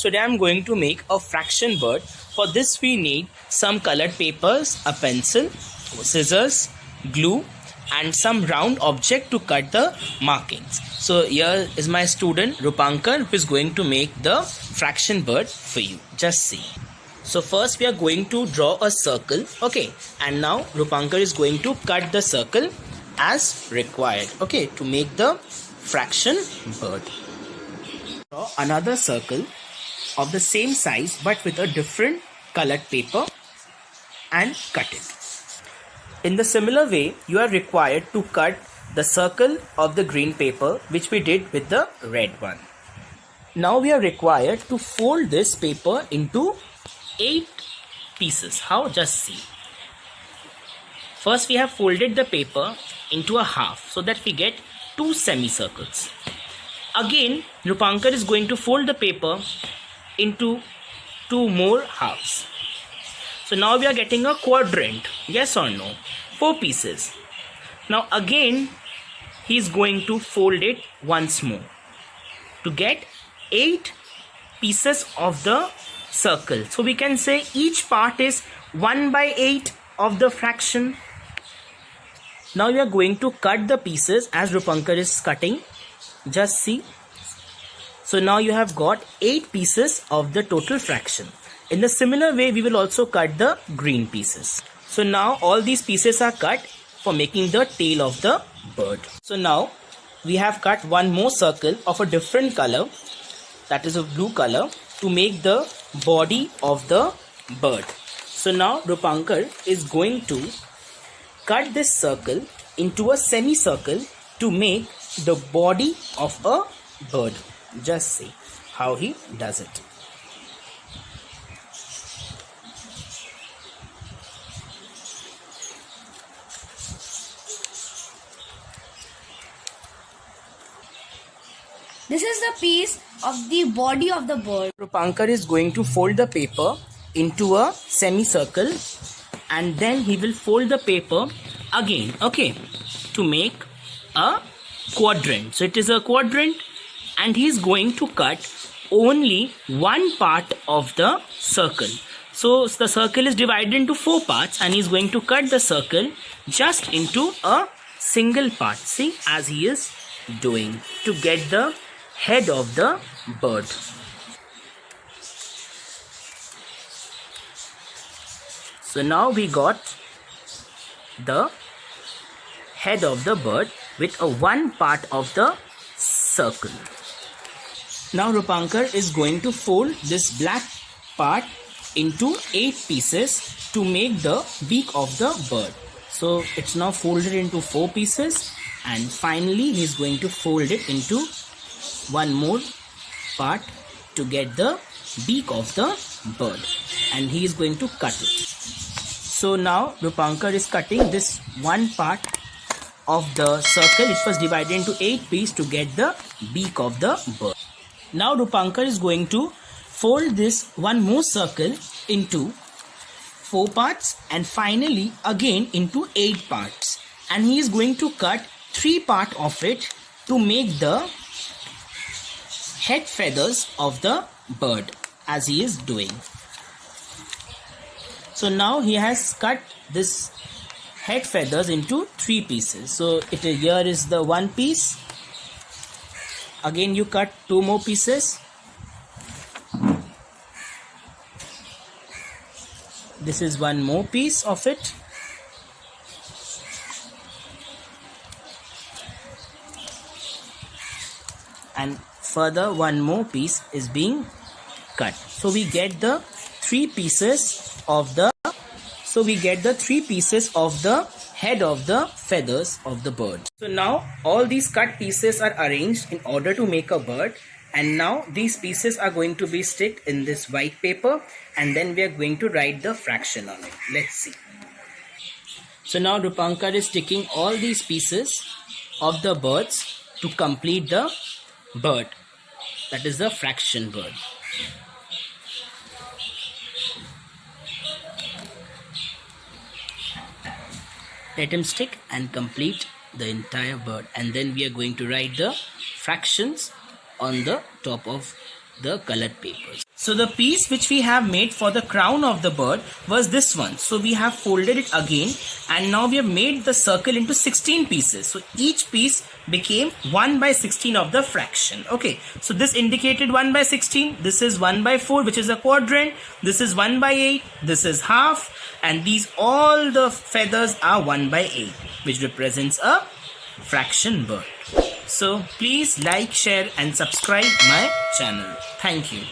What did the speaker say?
today I'm going to make a fraction bird. For this we need some colored papers, a pencil, scissors, glue and some round object to cut the markings. So here is my student Rupankar who is going to make the fraction bird for you. Just see. So first we are going to draw a circle, okay, and now Rupankar is going to cut the circle as required, okay, to make the fraction bird. Draw another circle of the same size but with a different colored paper and cut it. In the similar way, you are required to cut the circle of the green paper which we did with the red one. Now we are required to fold this paper into 8 pieces. How? Just see. First we have folded the paper into a half so that we get 2 semicircles. Again Rupankar is going to fold the paper into 2 more halves. So now we are getting a quadrant. Yes or no? 4 pieces. Now again he is going to fold it once more to get 8 pieces of the circle. So we can say each part is 1/8 of the fraction. Now we are going to cut the pieces as Rupankar is cutting. Just see. So now you have got 8 pieces of the total fraction. In the similar way we will also cut the green pieces. So now all these pieces are cut for making the tail of the bird. So now we have cut one more circle of a different color, that is a blue color, to make the body of the bird. So now Rupankar is going to cut this circle into a semicircle to make the body of a bird. Just see how he does it. This is the piece of the body of the bird. Rupankar is going to fold the paper into a semicircle and then he will fold the paper again, okay, to make a quadrant. So it is a quadrant and he is going to cut only one part of the circle. So the circle is divided into 4 parts and he is going to cut the circle just into a single part. See, as he is doing, to get the head of the bird. So now we got the head of the bird with a one part of the circle. Now Rupankar is going to fold this black part into 8 pieces to make the beak of the bird. So it's now folded into 4 pieces and finally he is going to fold it into one more part to get the beak of the bird and he is going to cut it. So now Rupankar is cutting this one part of the circle. It was divided into 8 pieces to get the beak of the bird. Now Rupankar is going to fold this one more circle into 4 parts and finally again into 8 parts, and he is going to cut 3 parts of it to make the head feathers of the bird as he is doing. So now he has cut this head feathers into 3 pieces. So here is the one piece. Again you cut 2 more pieces. This is one more piece of it. And further one more piece is being cut. So we get the 3 pieces of the head of the feathers of the bird. So now all these cut pieces are arranged in order to make a bird, and now these pieces are going to be stick in this white paper and then we are going to write the fraction on it. Let's see. So now Rupankar is sticking all these pieces of the birds to complete the bird, that is the fraction bird. Let him stick and complete the entire bird, and then we are going to write the fractions on the top of the colored papers. So the piece which we have made for the crown of the bird was this one. So we have folded it again, and now we have made the circle into 16 pieces. So each piece became 1 by 16 of the fraction. Okay, so this indicated 1 by 16. This is 1 by 4, which is a quadrant. This is 1 by 8. This is half. And these all the feathers are 1 by 8, which represents a fraction bird. So please like, share and subscribe my channel. Thank you.